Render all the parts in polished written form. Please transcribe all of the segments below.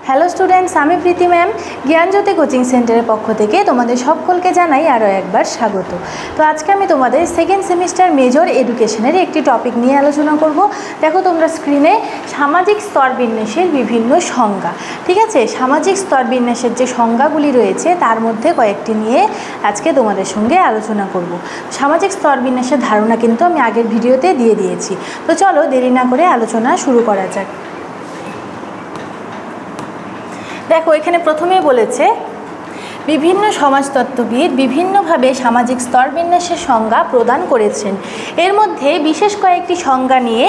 Hello students, আমি প্রীতি ma'am জ্ঞানজ্যোতি coaching সেন্টারের পক্ষ থেকে তোমাদের সকলকে জানাই আরও একবার স্বাগত। তো আজকে আমি তোমাদের সেকেন্ড সেমিস্টার মেজর এডুকেশনের একটি টপিক নিয়ে আলোচনা করব। দেখো তোমরা স্ক্রিনে সামাজিক স্তর বিন্যাসের বিভিন্ন সংজ্ঞা, ঠিক আছে, সামাজিক স্তর বিন্যাসের যে সংজ্ঞাগুলি রয়েছে তার মধ্যে কয়েকটি নিয়ে আজকে তোমাদের সঙ্গে আলোচনা করব। সামাজিক স্তর বিন্যাসের ধারণা কিন্তু আমি আগের ভিডিওতে দিয়ে দিয়েছি। তো চলো দেরি না করে আলোচনা শুরু করা যাক। দেখো এখানে প্রথমেই বলেছে বিভিন্ন সমাজতত্ত্ববিদ বিভিন্নভাবে সামাজিক স্তর বিন্যাসের সংজ্ঞা প্রদান করেছেন। এর মধ্যে বিশেষ কয়েকটি সংজ্ঞা নিয়ে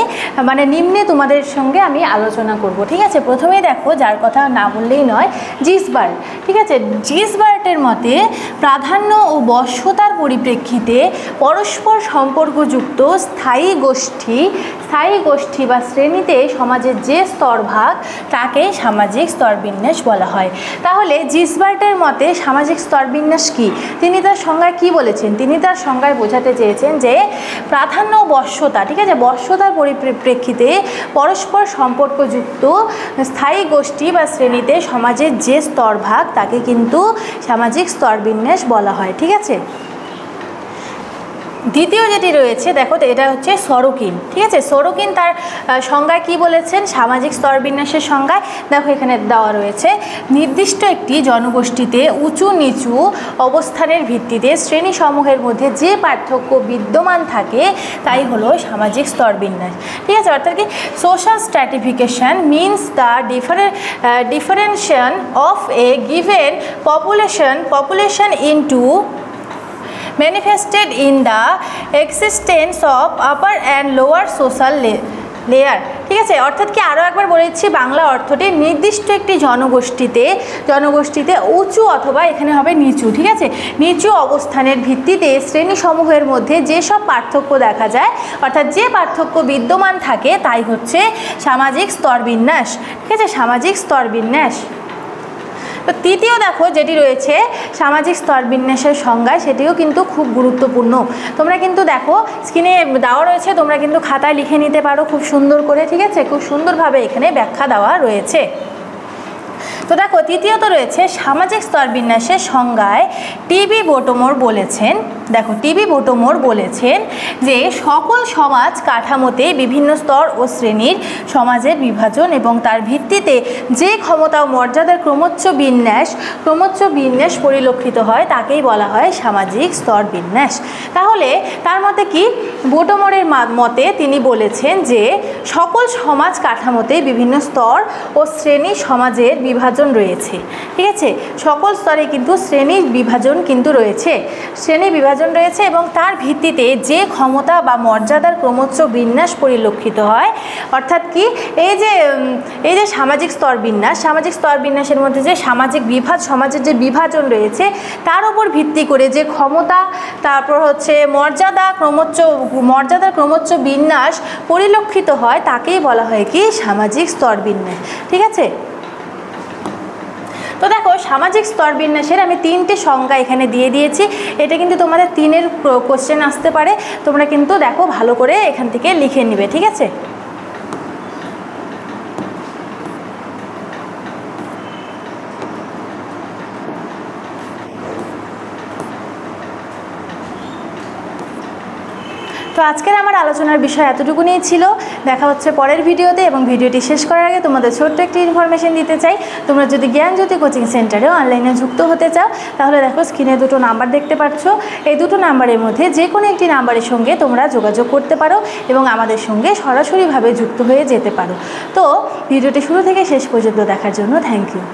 নিম্নে তোমাদের সঙ্গে আমি আলোচনা করব, ঠিক আছে। প্রথমেই দেখো, যার কথা না বললেই নয়, জিসবার্ট, ঠিক আছে। জিসবার্টের মতে প্রাধান্য ও বশ্যতার পরিপ্রেক্ষিতে পরস্পর সম্পর্কযুক্ত স্থায়ী গোষ্ঠী বা শ্রেণীতে সমাজের যে স্তরভাগ তাকে সামাজিক স্তরবিন্যাস বলা হয়। তাহলে জিসবার্টের মতে সামাজিক স্তরবিন্যাস কি, তিনি তার সংজ্ঞায় কি বলেছেন? তিনি তার সংজ্ঞায় বোঝাতে চেয়েছেন যে প্রাধান্য ও বশ্যতা, ঠিক আছে, বশ্যতার পরিপ্রেক্ষিতে পরস্পর সম্পর্কযুক্ত স্থায়ী গোষ্ঠী বা শ্রেণীতে সমাজের যে স্তরভাগ তাকে কিন্তু সামাজিক স্তরবিন্যাস বলা হয়, ঠিক আছে। দ্বিতীয় যেটি রয়েছে, দেখো এটা হচ্ছে সরোকিন, ঠিক আছে। সরোকিন তার সংজ্ঞায় কি বলেছেন সামাজিক স্তরবিন্যাসের সংজ্ঞায়? দেখো এখানে দেওয়া রয়েছে, নির্দিষ্ট একটি জনগোষ্ঠীতে উঁচু নিচু অবস্থানের ভিত্তিতে শ্রেণীসমূহের মধ্যে যে পার্থক্য বিদ্যমান থাকে তাই হলো সামাজিক স্তরবিন্যাস, ঠিক আছে। অর্থাৎ কি, social stratification means the differentiation of a given population into manifested in the existence of upper and lower social layer, ঠিক আছে। অর্থাৎ কি, আরও একবার বলেছি বাংলা অর্থটি, নির্দিষ্ট একটি জনগোষ্ঠীতে উঁচু অথবা এখানে হবে নিচু, ঠিক আছে, নিচু অবস্থানের ভিত্তিতে শ্রেণীসমূহের মধ্যে যেসব পার্থক্য দেখা যায়, অর্থাৎ যে পার্থক্য বিদ্যমান থাকে তাই হচ্ছে সামাজিক স্তরবিন্যাস, ঠিক আছে, সামাজিক স্তরবিন্যাস। তো তৃতীয় দেখো যেটি রয়েছে সামাজিক স্তরবিন্যাসের সংজ্ঞায়, সেটিও কিন্তু খুব গুরুত্বপূর্ণ। তোমরা কিন্তু দেখো স্ক্রিনে দেওয়া রয়েছে, তোমরা কিন্তু খাতায় লিখে নিতে পারো খুব সুন্দর করে, ঠিক আছে, খুব সুন্দরভাবে এখানে ব্যাখ্যা দেওয়া রয়েছে। তো দেখো তৃতীয়ত রয়েছে সামাজিক স্তরবিন্যাসের সংজ্ঞায় টিবি বোটোমোর বলেছেন, দেখো টিবি বোটোমোর বলেছেন যে সকল সমাজ কাঠামোতে বিভিন্ন স্তর ও শ্রেণীর সমাজের বিভাজন এবং তার ভিত্তিতে যে ক্ষমতা ও মর্যাদার ক্রমোচ্চ বিন্যাস পরিলক্ষিত হয় তাকেই বলা হয় সামাজিক স্তরবিন্যাস। তাহলে তার মতে কি, বোটোমোরের মতে তিনি বলেছেন যে সকল সমাজ কাঠামোতে বিভিন্ন স্তর ও শ্রেণী সমাজের বিভাজন রয়েছে, ঠিক আছে, সকল স্তরে কিন্তু শ্রেণী বিভাজন রয়েছে এবং তার ভিত্তিতে যে ক্ষমতা বা মর্যাদার ক্রমোচ্চ বিন্যাস পরিলক্ষিত হয়। অর্থাৎ কি, এই যে সামাজিক স্তরবিন্যাসের মধ্যে যে সমাজের যে বিভাজন রয়েছে তার উপর ভিত্তি করে যে ক্ষমতা, তারপর হচ্ছে মর্যাদার ক্রমোচ্চ বিন্যাস পরিলক্ষিত হয় তাকেই বলা হয় কি সামাজিক স্তরবিন্যাস, ঠিক আছে। তো দেখো সামাজিক স্তরবিন্যাসের আমি 3টে সংজ্ঞা এখানে দিয়ে দিয়েছি। এটা কিন্তু তোমাদের 3-এর কোশ্চেন আসতে পারে, তোমরা কিন্তু দেখো ভালো করে এখান থেকে লিখে নিবে, ঠিক আছে। তো আজকের আমার আলোচনার বিষয় এতটুকুই ছিল। দেখা হচ্ছে পরের ভিডিওতে, এবং ভিডিওটি শেষ করার আগে তোমাদের ছোট্ট একটি ইনফরমেশন দিতে চাই। তোমরা যদি জ্ঞানজ্যোতি কোচিং সেন্টারে অনলাইনে যুক্ত হতে চাও তাহলে দেখো স্ক্রিনে 2টো নাম্বার দেখতে পাচ্ছ। এই 2টো নাম্বারের মধ্যে যে কোনো একটি নাম্বারের সঙ্গে তোমরা যোগাযোগ করতে পারো এবং আমাদের সঙ্গে সরাসরিভাবে যুক্ত হয়ে যেতে পারো। তো ভিডিওটি শুরু থেকে শেষ পর্যন্ত দেখার জন্য থ্যাংক ইউ।